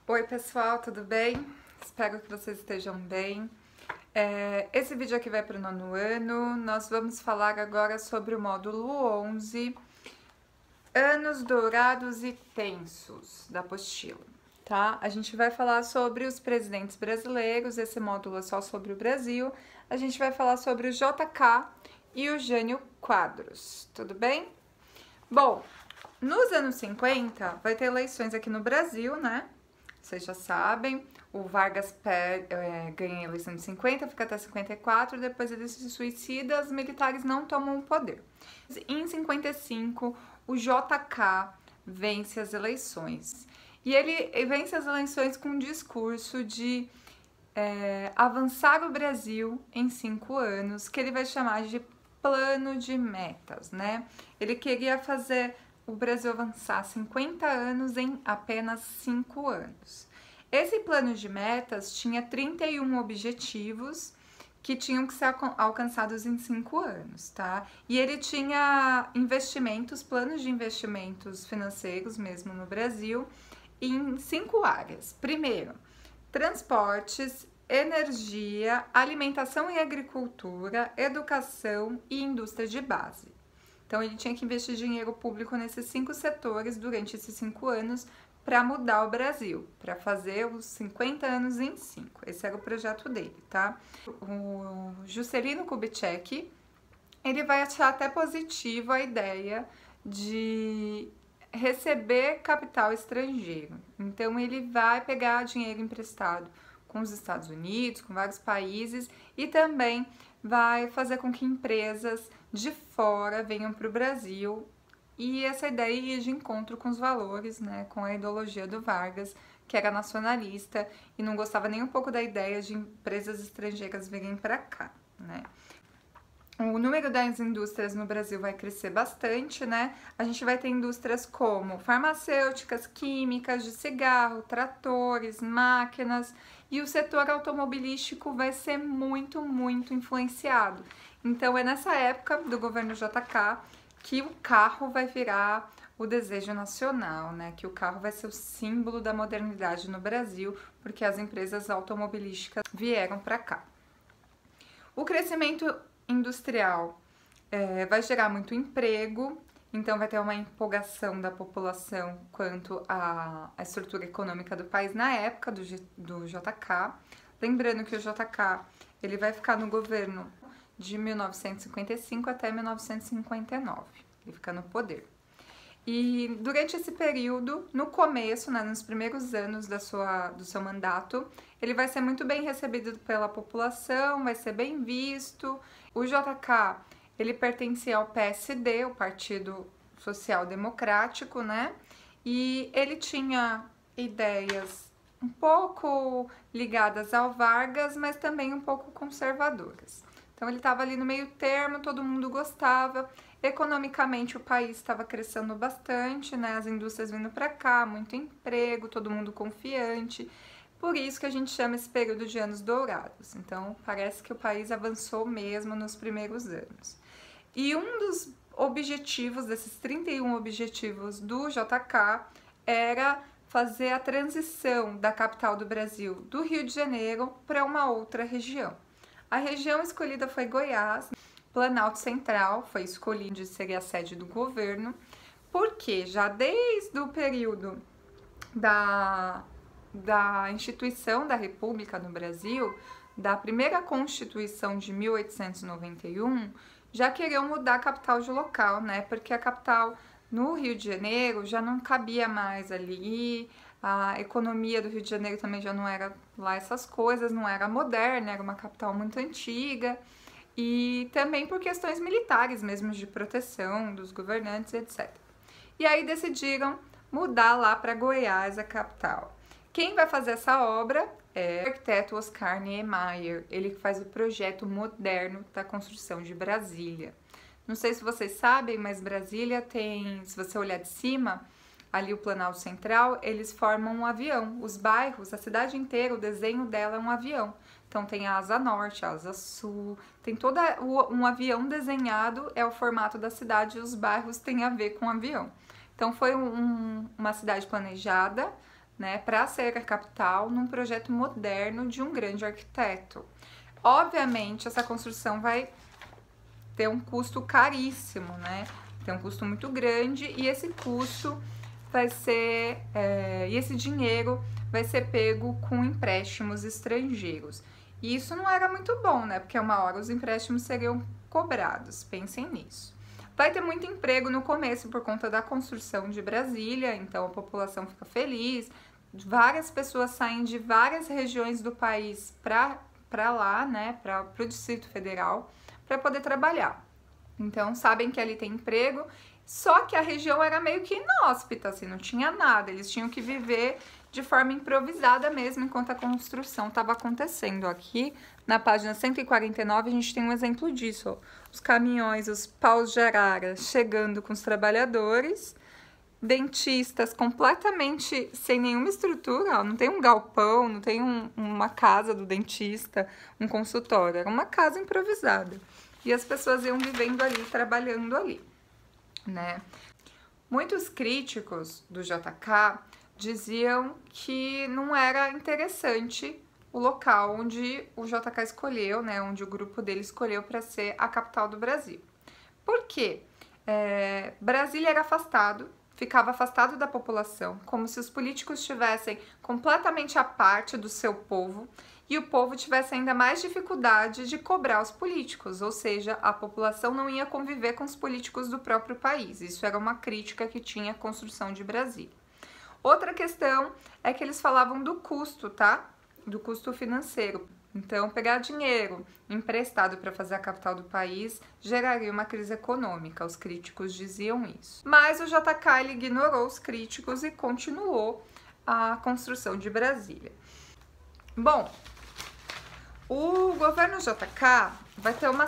Oi pessoal, tudo bem? Espero que vocês estejam bem. Esse vídeo aqui vai para o 9º ano. Nós vamos falar agora sobre o módulo 11, Anos Dourados e Tensos, da apostila, tá? A gente vai falar sobre os presidentes brasileiros, esse módulo é só sobre o Brasil. A gente vai falar sobre o JK e o Jânio Quadros, tudo bem? Bom, nos anos 50 vai ter eleições aqui no Brasil, né? Vocês já sabem, o Vargas ganha a eleição de 50, fica até 54, depois ele se suicida, os militares não tomam o poder. Em 55, o JK vence as eleições. E ele vence as eleições com um discurso de avançar o Brasil em 5 anos, que ele vai chamar de plano de metas, né? Ele queria fazer o Brasil avançar 50 anos em apenas 5 anos. Esse plano de metas tinha 31 objetivos que tinham que ser alcançados em 5 anos, tá? E ele tinha investimentos, planos de investimentos financeiros mesmo no Brasil, em 5 áreas. Primeiro, transportes, energia, alimentação e agricultura, educação e indústria de base. Então, ele tinha que investir dinheiro público nesses 5 setores durante esses 5 anos para mudar o Brasil, para fazer os 50 anos em 5. Esse era o projeto dele, tá? O Juscelino Kubitschek, ele vai achar até positivo a ideia de receber capital estrangeiro. Então, ele vai pegar dinheiro emprestado com os Estados Unidos, com vários países, e também vai fazer com que empresas de fora venham para o Brasil, e essa ideia ia de encontro com os valores, né, com a ideologia do Vargas, que era nacionalista e não gostava nem um pouco da ideia de empresas estrangeiras virem para cá, né. O número das indústrias no Brasil vai crescer bastante, né? A gente vai ter indústrias como farmacêuticas, químicas, de cigarro, tratores, máquinas, e o setor automobilístico vai ser muito influenciado. Então é nessa época do governo JK que o carro vai virar o desejo nacional, né? Que o carro vai ser o símbolo da modernidade no Brasil, porque as empresas automobilísticas vieram para cá. O crescimento industrial vai gerar muito emprego, então vai ter uma empolgação da população quanto à estrutura econômica do país na época do JK. Lembrando que o JK ele vai ficar no governo de 1955 até 1959, ele fica no poder. E durante esse período, no começo, né, nos primeiros anos do seu mandato, ele vai ser muito bem recebido pela população, vai ser bem visto. O JK, ele pertencia ao PSD, o Partido Social Democrático, né? E ele tinha ideias um pouco ligadas ao Vargas, mas também um pouco conservadoras. Então ele estava ali no meio termo, todo mundo gostava. Economicamente o país estava crescendo bastante, né? As indústrias vindo para cá, muito emprego, todo mundo confiante. Por isso que a gente chama esse período de anos dourados. Então parece que o país avançou mesmo nos primeiros anos. E um dos objetivos, desses 31 objetivos do JK, era fazer a transição da capital do Brasil, do Rio de Janeiro, para uma outra região. A região escolhida foi Goiás. Planalto Central foi escolhido de ser a sede do governo, porque já desde o período da instituição da República no Brasil, da primeira Constituição de 1891, já queriam mudar a capital de local, né? Porque a capital no Rio de Janeiro já não cabia mais ali, a economia do Rio de Janeiro também já não era lá essas coisas, não era moderna, era uma capital muito antiga, e também por questões militares mesmo, de proteção dos governantes, etc. E aí decidiram mudar lá para Goiás, a capital. Quem vai fazer essa obra é o arquiteto Oscar Niemeyer, ele que faz o projeto moderno da construção de Brasília. Não sei se vocês sabem, mas Brasília tem, se você olhar de cima, ali o Planalto Central, eles formam um avião. Os bairros, a cidade inteira, o desenho dela é um avião. Então tem a asa norte, a asa sul, tem todo um avião desenhado, é o formato da cidade, e os bairros têm a ver com o avião. Então foi uma cidade planejada, né, para ser a capital num projeto moderno de um grande arquiteto. Obviamente, essa construção vai ter um custo caríssimo, né? Tem um custo muito grande e esse custo vai ser, e esse dinheiro vai ser pego com empréstimos estrangeiros. E isso não era muito bom, né? Porque uma hora os empréstimos seriam cobrados, pensem nisso. Vai ter muito emprego no começo por conta da construção de Brasília, então a população fica feliz, várias pessoas saem de várias regiões do país para lá, né, para o Distrito Federal, para poder trabalhar. Então, sabem que ali tem emprego, só que a região era meio que inóspita, assim, não tinha nada, eles tinham que viver de forma improvisada mesmo, enquanto a construção estava acontecendo. Aqui, na página 149, a gente tem um exemplo disso, ó. Os caminhões, os paus de arara chegando com os trabalhadores, dentistas completamente sem nenhuma estrutura, ó, não tem um galpão, não tem uma casa do dentista, um consultório, era uma casa improvisada. E as pessoas iam vivendo ali, trabalhando ali, né? Muitos críticos do JK diziam que não era interessante o local onde o JK escolheu, né, onde o grupo dele escolheu para ser a capital do Brasil. Por quê? Brasília era afastado, ficava afastado da população, como se os políticos estivessem completamente à parte do seu povo e o povo tivesse ainda mais dificuldade de cobrar os políticos, ou seja, a população não ia conviver com os políticos do próprio país. Isso era uma crítica que tinha a construção de Brasília. Outra questão é que eles falavam do custo, tá? Do custo financeiro. Então, pegar dinheiro emprestado para fazer a capital do país geraria uma crise econômica, os críticos diziam isso. Mas o JK ele ignorou os críticos e continuou a construção de Brasília. Bom, o governo JK vai ter uma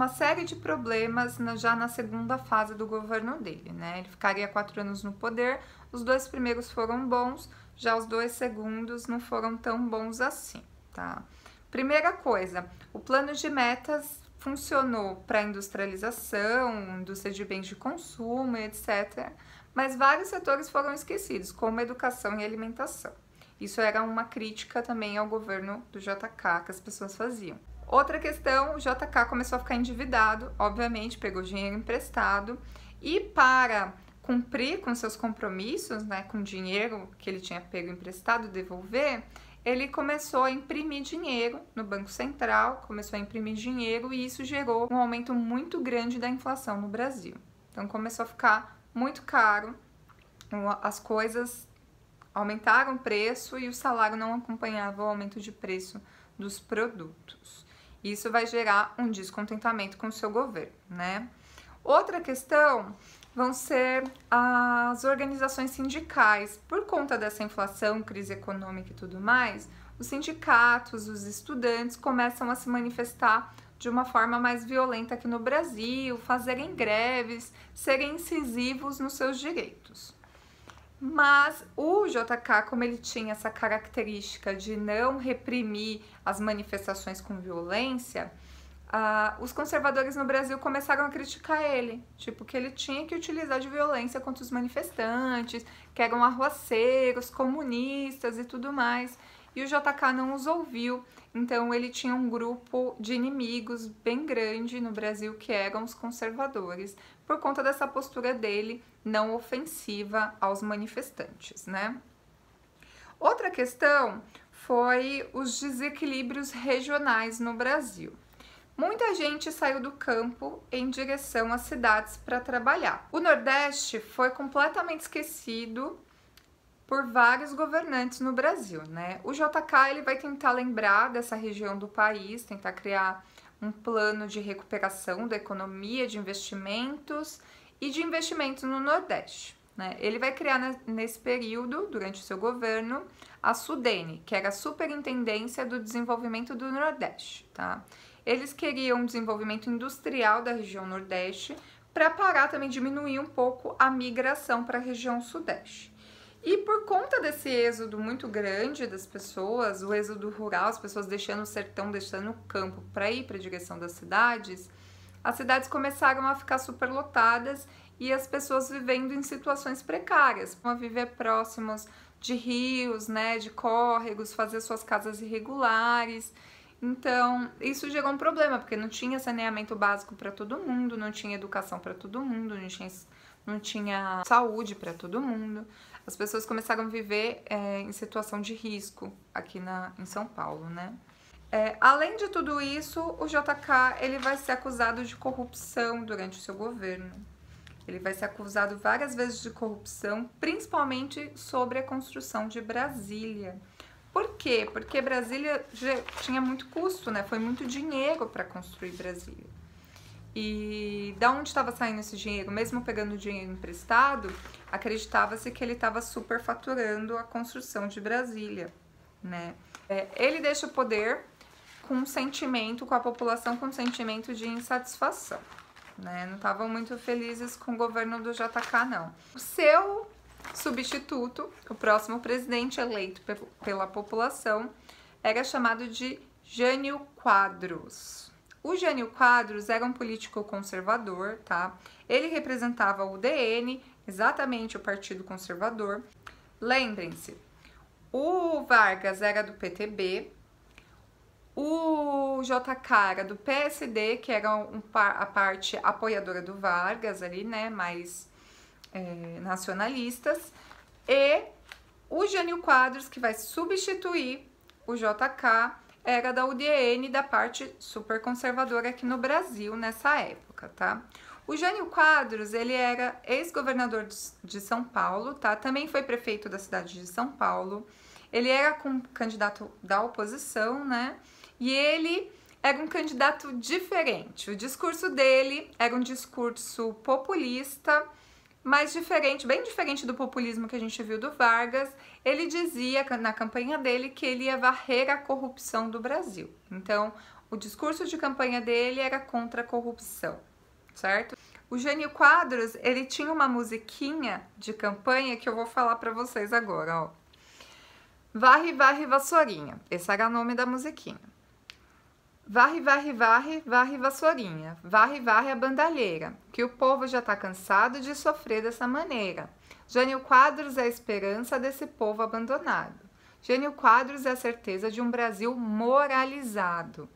série de problemas já na segunda fase do governo dele, né? Ele ficaria 4 anos no poder, os 2 primeiros foram bons, já os 2 segundos não foram tão bons assim, tá? Primeira coisa, o plano de metas funcionou para industrialização, indústria de bens de consumo, etc. Mas vários setores foram esquecidos, como educação e alimentação. Isso era uma crítica também ao governo do JK que as pessoas faziam. Outra questão, o JK começou a ficar endividado, obviamente pegou dinheiro emprestado e para cumprir com seus compromissos, né, com dinheiro que ele tinha pego emprestado, devolver, ele começou a imprimir dinheiro no Banco Central, começou a imprimir dinheiro e isso gerou um aumento muito grande da inflação no Brasil. Então começou a ficar muito caro, as coisas aumentaram o preço e o salário não acompanhava o aumento de preço dos produtos. Isso vai gerar um descontentamento com o seu governo, né? Outra questão vão ser as organizações sindicais. Por conta dessa inflação, crise econômica e tudo mais, os sindicatos, os estudantes começam a se manifestar de uma forma mais violenta aqui no Brasil, fazerem greves, serem incisivos nos seus direitos. Mas o JK, como ele tinha essa característica de não reprimir as manifestações com violência, os conservadores no Brasil começaram a criticar ele, tipo, que ele tinha que utilizar de violência contra os manifestantes, que eram arruaceiros, comunistas e tudo mais. E o JK não os ouviu, então ele tinha um grupo de inimigos bem grande no Brasil, que eram os conservadores, por conta dessa postura dele não ofensiva aos manifestantes, né? Outra questão foi os desequilíbrios regionais no Brasil. Muita gente saiu do campo em direção às cidades para trabalhar. O Nordeste foi completamente esquecido por vários governantes no Brasil, né? O JK ele vai tentar lembrar dessa região do país, tentar criar um plano de recuperação da economia, de investimentos e de investimentos no Nordeste, né? Ele vai criar nesse período, durante o seu governo, a SUDENE, que era a Superintendência do Desenvolvimento do Nordeste, tá? Eles queriam um desenvolvimento industrial da região Nordeste para parar também, diminuir um pouco a migração para a região Sudeste. E por conta desse êxodo muito grande das pessoas, o êxodo rural, as pessoas deixando o sertão, deixando o campo para ir para a direção das cidades, as cidades começaram a ficar superlotadas e as pessoas vivendo em situações precárias, a viver próximos de rios, né, de córregos, fazer suas casas irregulares. Então, isso gerou um problema, porque não tinha saneamento básico para todo mundo, não tinha educação para todo mundo, não tinha saúde para todo mundo. As pessoas começaram a viver em situação de risco aqui em São Paulo, né? Além de tudo isso, o JK ele vai ser acusado de corrupção durante o seu governo. Ele vai ser acusado várias vezes de corrupção, principalmente sobre a construção de Brasília. Por quê? Porque Brasília já tinha muito custo, né? Foi muito dinheiro para construir Brasília. E da onde estava saindo esse dinheiro? Mesmo pegando dinheiro emprestado, acreditava-se que ele estava superfaturando a construção de Brasília, né? Ele deixa o poder com um sentimento, com a população com um sentimento de insatisfação, né? Não estavam muito felizes com o governo do JK, não. O seu substituto, o próximo presidente eleito pela população, era chamado de Jânio Quadros. O Jânio Quadros era um político conservador, tá? Ele representava o DN, exatamente o Partido Conservador. Lembrem-se, o Vargas era do PTB, o JK era do PSD, que era a parte apoiadora do Vargas ali, né, mais nacionalistas, e o Jânio Quadros, que vai substituir o JK, era da UDN, da parte super conservadora aqui no Brasil nessa época, tá? O Jânio Quadros, ele era ex-governador de São Paulo, tá? Também foi prefeito da cidade de São Paulo. Ele era candidato da oposição, né? E ele era um candidato diferente. O discurso dele era um discurso populista, mas diferente, bem diferente do populismo que a gente viu do Vargas. Ele dizia na campanha dele que ele ia varrer a corrupção do Brasil. Então, o discurso de campanha dele era contra a corrupção, certo? O Jânio Quadros, ele tinha uma musiquinha de campanha que eu vou falar pra vocês agora, ó. Varre, varre, vassourinha. Esse era o nome da musiquinha. Varre, varre, varre, varre, vassourinha. Varre, varre a bandalheira, que o povo já tá cansado de sofrer dessa maneira. Jânio Quadros é a esperança desse povo abandonado. Jânio Quadros é a certeza de um Brasil moralizado.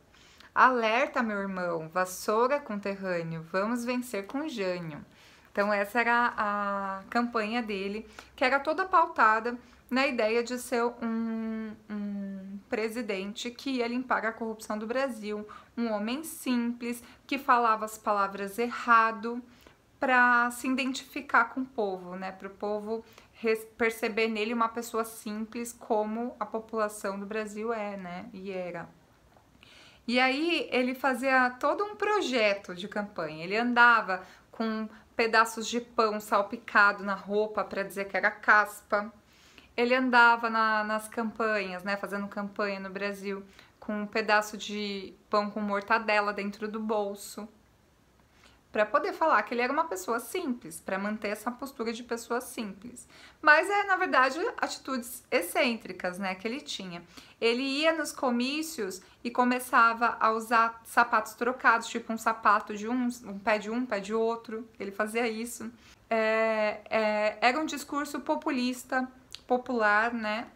Alerta, meu irmão, vassoura conterrâneo, vamos vencer com Jânio. Então essa era a campanha dele, que era toda pautada na ideia de ser um presidente que ia limpar a corrupção do Brasil, um homem simples, que falava as palavras errado para se identificar com o povo, né? Para o povo perceber nele uma pessoa simples como a população do Brasil é, né? E era. E aí ele fazia todo um projeto de campanha, ele andava com pedaços de pão salpicado na roupa para dizer que era caspa. Ele andava nas campanhas, né, fazendo campanha no Brasil, com um pedaço de pão com mortadela dentro do bolso, para poder falar que ele era uma pessoa simples, para manter essa postura de pessoa simples. Mas na verdade, atitudes excêntricas, né, que ele tinha. Ele ia nos comícios e começava a usar sapatos trocados, tipo um sapato de um pé de um, pé de outro. Ele fazia isso. Era um discurso populista, popular, né,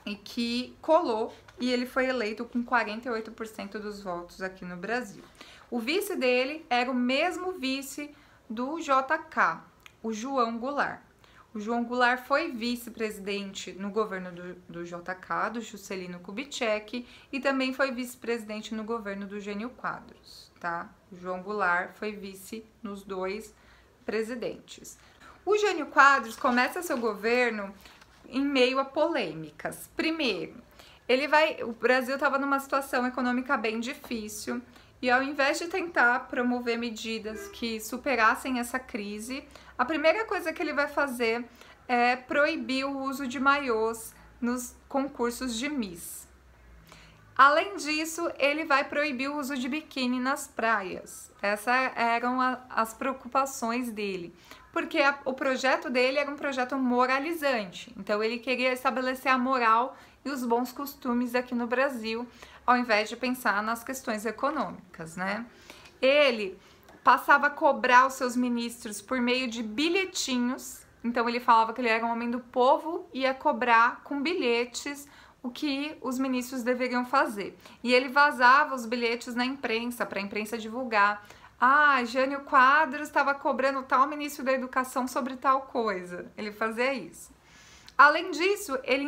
e que colou, e ele foi eleito com 48% dos votos aqui no Brasil. O vice dele era o mesmo vice do JK, o João Goulart. O João Goulart foi vice-presidente no governo do JK, do Juscelino Kubitschek, e também foi vice-presidente no governo do Jânio Quadros, tá? O João Goulart foi vice nos dois presidentes. O Jânio Quadros começa seu governo em meio a polêmicas. Primeiro, o Brasil estava numa situação econômica bem difícil e ao invés de tentar promover medidas que superassem essa crise, a primeira coisa que ele vai fazer é proibir o uso de maiôs nos concursos de Miss. Além disso, ele vai proibir o uso de biquíni nas praias. Essas eram as preocupações dele. Porque o projeto dele era um projeto moralizante. Então, ele queria estabelecer a moral e os bons costumes aqui no Brasil, ao invés de pensar nas questões econômicas, né? Ele passava a cobrar os seus ministros por meio de bilhetinhos. Então ele falava que ele era um homem do povo e ia cobrar com bilhetes o que os ministros deveriam fazer. E ele vazava os bilhetes na imprensa, para a imprensa divulgar. Ah, Jânio Quadros estava cobrando tal ministro da Educação sobre tal coisa. Ele fazia isso. Além disso, ele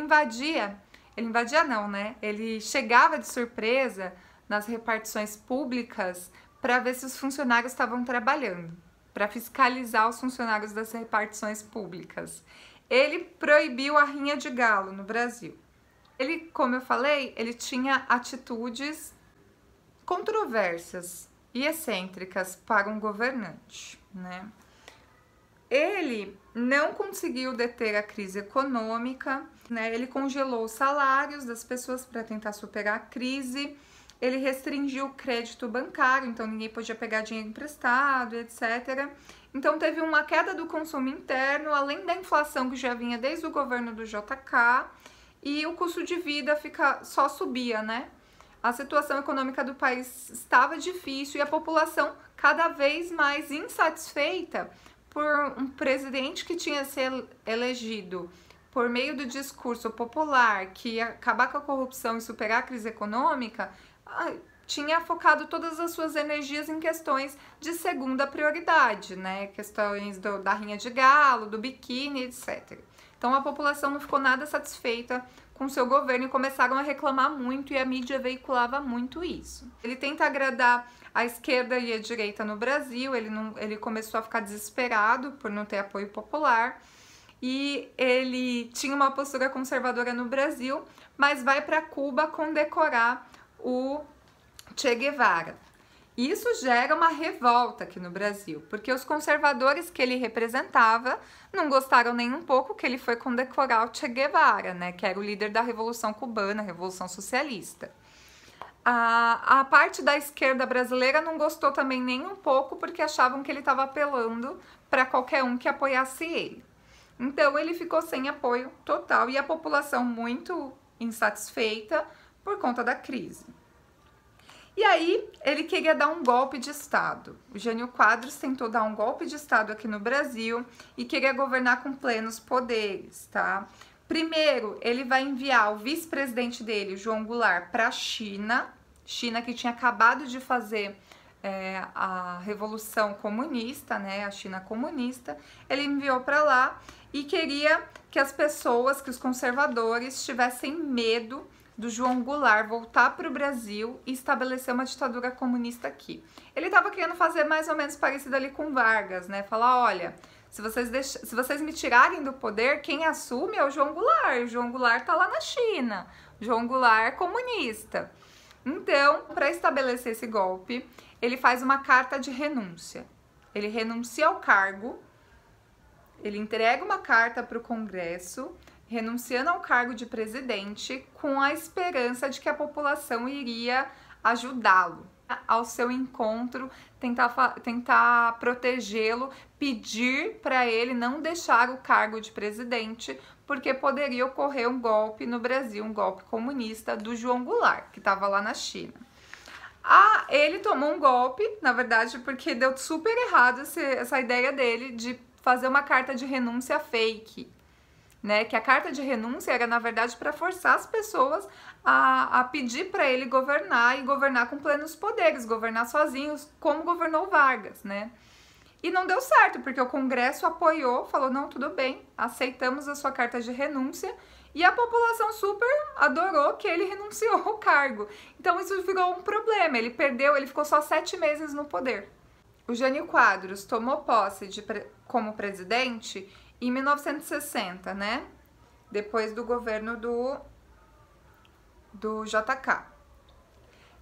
não, né? Ele chegava de surpresa nas repartições públicas para ver se os funcionários estavam trabalhando, para fiscalizar os funcionários das repartições públicas. Ele proibiu a rinha de galo no Brasil. Ele, como eu falei, ele tinha atitudes controversas e excêntricas para um governante, né? Ele não conseguiu deter a crise econômica, né? Ele congelou os salários das pessoas para tentar superar a crise. Ele restringiu o crédito bancário, então ninguém podia pegar dinheiro emprestado, etc. Então teve uma queda do consumo interno, além da inflação que já vinha desde o governo do JK, e o custo de vida só subia, né? A situação econômica do país estava difícil e a população cada vez mais insatisfeita por um presidente que tinha sido elegido por meio do discurso popular que ia acabar com a corrupção e superar a crise econômica, tinha focado todas as suas energias em questões de segunda prioridade, né? Questões da rinha de galo, do biquíni, etc. Então a população não ficou nada satisfeita com seu governo e começaram a reclamar muito e a mídia veiculava muito isso. Ele tenta agradar a esquerda e a direita no Brasil, ele começou a ficar desesperado por não ter apoio popular e ele tinha uma postura conservadora no Brasil, mas vai para Cuba condecorar o Che Guevara. Isso gera uma revolta aqui no Brasil, porque os conservadores que ele representava não gostaram nem um pouco que ele foi condecorar o Che Guevara, né, que era o líder da Revolução Cubana, a Revolução Socialista. A parte da esquerda brasileira não gostou também nem um pouco, porque achavam que ele estava apelando para qualquer um que apoiasse ele. Então ele ficou sem apoio total e a população muito insatisfeita por conta da crise. E aí, ele queria dar um golpe de Estado. O Jânio Quadros tentou dar um golpe de Estado aqui no Brasil e queria governar com plenos poderes, tá? Primeiro, ele vai enviar o vice-presidente dele, João Goulart, para a China que tinha acabado de fazer a Revolução Comunista, né? A China comunista. Ele enviou para lá e queria que as pessoas, que os conservadores, tivessem medo do João Goulart voltar para o Brasil e estabelecer uma ditadura comunista aqui. Ele estava querendo fazer mais ou menos parecido ali com Vargas, né? Falar, olha, se vocês me tirarem do poder, quem assume é o João Goulart. O João Goulart tá lá na China. O João Goulart é comunista. Então, para estabelecer esse golpe, ele faz uma carta de renúncia. Ele renuncia ao cargo, ele entrega uma carta para o Congresso, renunciando ao cargo de presidente com a esperança de que a população iria ajudá-lo ao seu encontro, tentar protegê-lo, pedir para ele não deixar o cargo de presidente, porque poderia ocorrer um golpe no Brasil, um golpe comunista do João Goulart, que estava lá na China. Ele tomou um golpe, na verdade, porque deu super errado essa ideia dele de fazer uma carta de renúncia fake, né? Que a carta de renúncia era, na verdade, para forçar as pessoas a pedir para ele governar e governar com plenos poderes, governar sozinhos, como governou Vargas, né? E não deu certo, porque o Congresso apoiou, falou, não, tudo bem, aceitamos a sua carta de renúncia, e a população super adorou que ele renunciou ao cargo. Então isso virou um problema, ele ficou só 7 meses no poder. O Jânio Quadros tomou posse como presidente em 1960, né? Depois do governo do JK.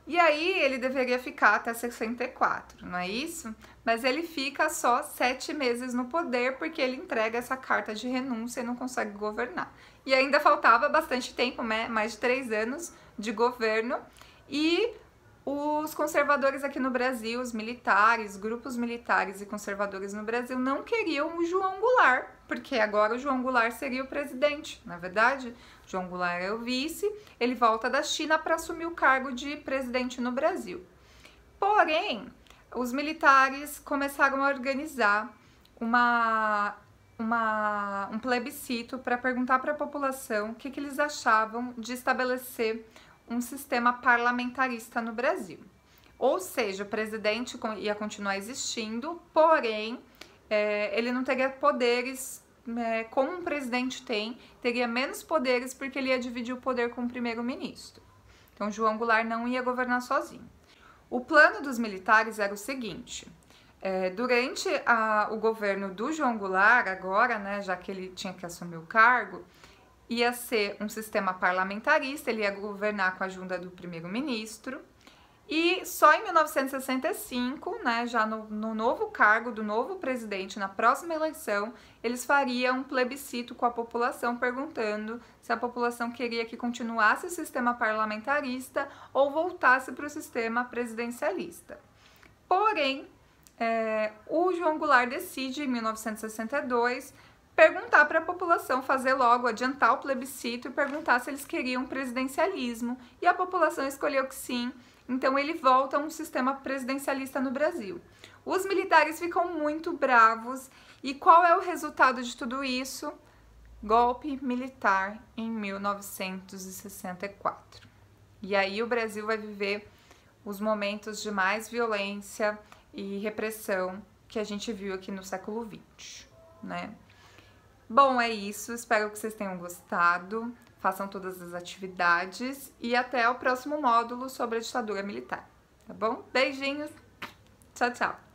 E aí ele deveria ficar até 64, não é isso? Mas ele fica só 7 meses no poder porque ele entrega essa carta de renúncia e não consegue governar. E ainda faltava bastante tempo, né? Mais de 3 anos de governo. E os conservadores aqui no Brasil, os militares, grupos militares e conservadores no Brasil não queriam o João Goulart, porque agora o João Goulart seria o presidente, na verdade. João Goulart é o vice, ele volta da China para assumir o cargo de presidente no Brasil. Porém, os militares começaram a organizar um plebiscito para perguntar para a população o que eles achavam de estabelecer um sistema parlamentarista no Brasil. Ou seja, o presidente ia continuar existindo, porém, ele não teria poderes como um presidente tem, teria menos poderes porque ele ia dividir o poder com o primeiro-ministro. Então, João Goulart não ia governar sozinho. O plano dos militares era o seguinte: durante o governo do João Goulart, agora, né, já que ele tinha que assumir o cargo, ia ser um sistema parlamentarista, ele ia governar com a ajuda do primeiro-ministro. E só em 1965, né, já no novo cargo do novo presidente, na próxima eleição, eles fariam um plebiscito com a população, perguntando se a população queria que continuasse o sistema parlamentarista ou voltasse para o sistema presidencialista. Porém, o João Goulart decide, em 1962, perguntar para a população, fazer logo, adiantar o plebiscito e perguntar se eles queriam presidencialismo. E a população escolheu que sim. Então ele volta a um sistema presidencialista no Brasil. Os militares ficam muito bravos e qual é o resultado de tudo isso? Golpe militar em 1964. E aí o Brasil vai viver os momentos de mais violência e repressão que a gente viu aqui no século XX, né? Bom, é isso. Espero que vocês tenham gostado. Façam todas as atividades e até o próximo módulo sobre a ditadura militar, tá bom? Beijinhos, tchau, tchau!